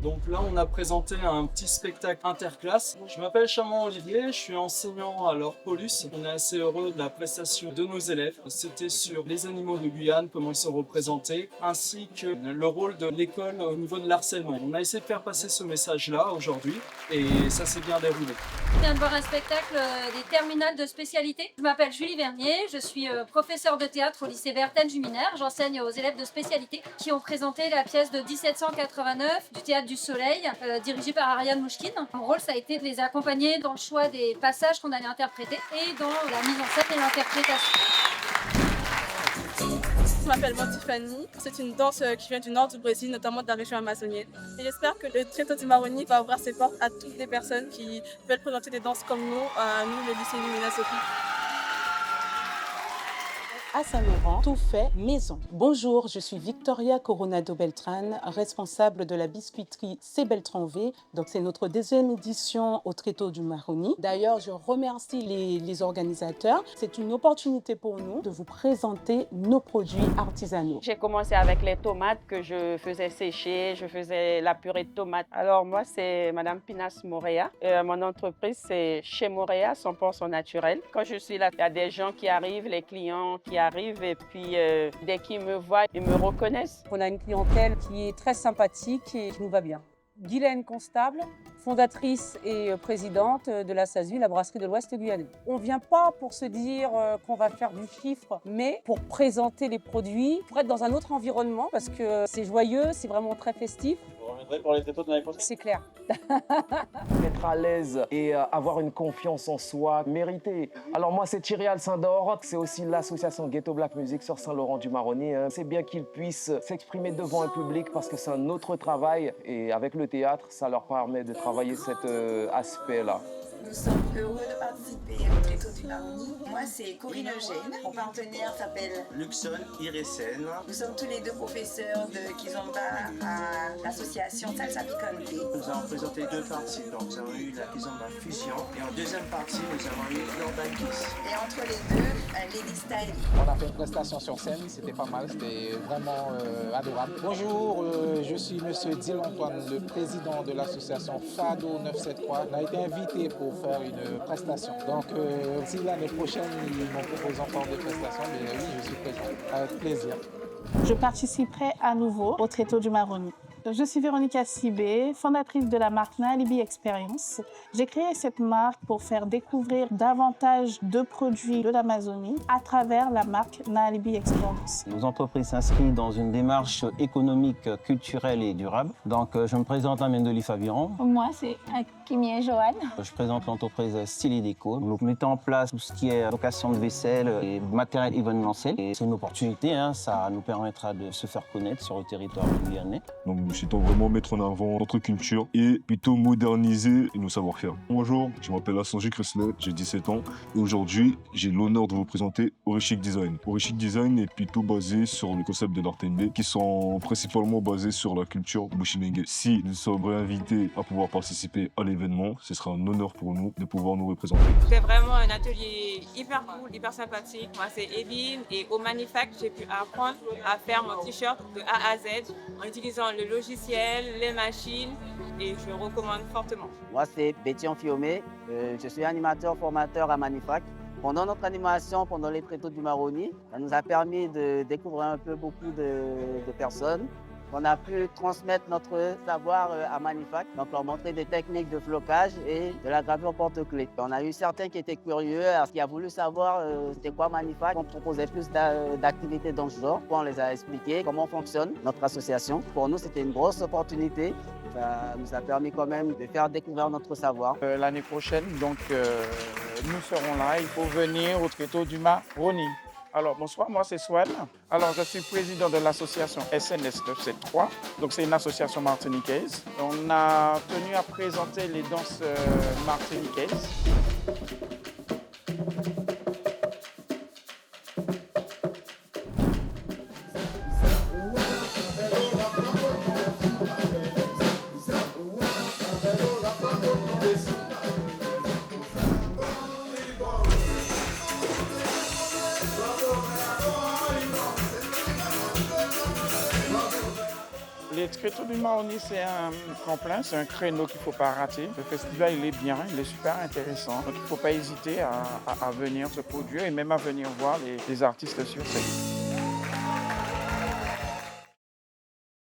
Donc là, on a présenté un petit spectacle interclasse. Je m'appelle Chamon Olivier, je suis enseignant à l'Orpolus. On est assez heureux de la prestation de nos élèves. C'était sur les animaux de Guyane, comment ils sont représentés, ainsi que le rôle de l'école au niveau de l'harcèlement. On a essayé de faire passer ce message-là aujourd'hui et ça s'est bien déroulé. Je viens de voir un spectacle des terminales de spécialité. Je m'appelle Julie Vernier, je suis professeure de théâtre au lycée Vertène-Juminaire. J'enseigne aux élèves de spécialité qui ont présenté la pièce de 1789 du Théâtre du Soleil, dirigée par Ariane Mouchkine. Mon rôle, ça a été de les accompagner dans le choix des passages qu'on allait interpréter et dans la mise en scène et l'interprétation. Je m'appelle Tiffany. C'est une danse qui vient du nord du Brésil, notamment de la région amazonienne. Et j'espère que le Tréteau du Maroni va ouvrir ses portes à toutes les personnes qui veulent présenter des danses comme nous, le lycée Lumina Sophie. À Saint-Laurent, tout fait maison. Bonjour, je suis Victoria Coronado Beltran, responsable de la biscuiterie C. Beltran V. Donc c'est notre deuxième édition au Tréteau du Maroni. D'ailleurs, je remercie les organisateurs. C'est une opportunité pour nous de vous présenter nos produits artisanaux. J'ai commencé avec les tomates que je faisais sécher, je faisais la purée de tomates. Alors moi, c'est Madame Pinas Morea. Mon entreprise, c'est chez Morea, 100% naturel. Quand je suis là, il y a des gens qui arrivent, les clients qui arrivent et puis dès qu'ils me voient, ils me reconnaissent. On a une clientèle qui est très sympathique et qui nous va bien. Guylaine Constable, fondatrice et présidente de la SASU, la brasserie de l'Ouest Guyanais. On ne vient pas pour se dire qu'on va faire du chiffre, mais pour présenter les produits, pour être dans un autre environnement parce que c'est joyeux, c'est vraiment très festif. Vous reviendrez pour les tréteaux de l'année prochaine ? C'est clair. Être à l'aise et avoir une confiance en soi méritée. Alors moi, c'est Thierry Alcindor, c'est aussi l'association Ghetto Black Music sur Saint-Laurent-du-Maroni. C'est bien qu'ils puissent s'exprimer devant un public parce que c'est un autre travail et avec le théâtre, ça leur permet de travailler cet aspect-là. Nous sommes heureux de participer au Tréteau du Maroni. Moi, c'est Corinne Eugène. Mon partenaire s'appelle Luxon Iresen. Nous sommes tous les deux professeurs de Kizomba à l'association Salsa Picante. Nous avons présenté deux parties. Donc, nous avons eu la Kizomba Fusion et en deuxième partie, nous avons eu l'Urban Kiss. Et entre les deux, Lady Style. On a fait une prestation sur scène, c'était pas mal, c'était vraiment adorable. Bonjour, je suis Monsieur Dil Antoine, le président de l'association FADO 973. On a été invité pour faire une prestation. Donc, si l'année prochaine, ils m'ont proposé encore des prestations, mais oui, je suis présent, avec plaisir. Je participerai à nouveau au Tréteau du Maroni. Je suis Véronica Sibé, fondatrice de la marque Naalibi Experience. J'ai créé cette marque pour faire découvrir davantage de produits de l'Amazonie à travers la marque Naalibi Experience. Nos entreprises s'inscrivent dans une démarche économique, culturelle et durable. Donc, je me présente à Mendoli Fabiron. Moi, c'est Kimia Joanne. Je présente l'entreprise Style Déco. Nous mettons en place tout ce qui est location de vaisselle et matériel événementiel. Et c'est une opportunité, ça nous permettra de se faire connaître sur le territoire guyanais. Donc, nous souhaitons vraiment mettre en avant notre culture et plutôt moderniser nos savoir-faire. Bonjour, je m'appelle Assange Cresselet, j'ai 17 ans et aujourd'hui, j'ai l'honneur de vous présenter Orichic Design. Orichic Design est plutôt basé sur le concept de l'Artenbe qui sont principalement basés sur la culture Bushinengue. Si nous sommes invités à pouvoir participer à l'événement, ce sera un honneur pour nous de pouvoir nous représenter. C'était vraiment un atelier hyper cool, hyper sympathique. Moi, c'est Evelyne et au Manifact, j'ai pu apprendre à faire mon t-shirt de A à Z en utilisant le logiciel, les machines et je recommande fortement. Moi, c'est Bétion Fiomé. Je suis animateur, formateur à Manifact. Pendant notre animation, pendant les Tréteaux du Maroni, ça nous a permis de découvrir un peu beaucoup de personnes. On a pu transmettre notre savoir à Manifact, donc leur montrer des techniques de flocage et de la gravure porte-clés. On a eu certains qui étaient curieux, qui a voulu savoir c'était quoi Manifact. On proposait plus d'activités dans ce genre. On les a expliqué comment fonctionne notre association. Pour nous, c'était une grosse opportunité. Ça nous a permis quand même de faire découvrir notre savoir. L'année prochaine, donc, nous serons là. Il faut venir au Tréteau du Maroni. Alors, bonsoir, moi c'est Swan. Alors, je suis président de l'association SNS 973. Donc, c'est une association martiniquaise. On a tenu à présenter les danses martiniquaises. Les Tréteaux du Maroni, c'est un tremplin, c'est un créneau qu'il ne faut pas rater. Le festival, il est bien, il est super intéressant. Donc il ne faut pas hésiter à venir se produire et même à venir voir les artistes sur scène.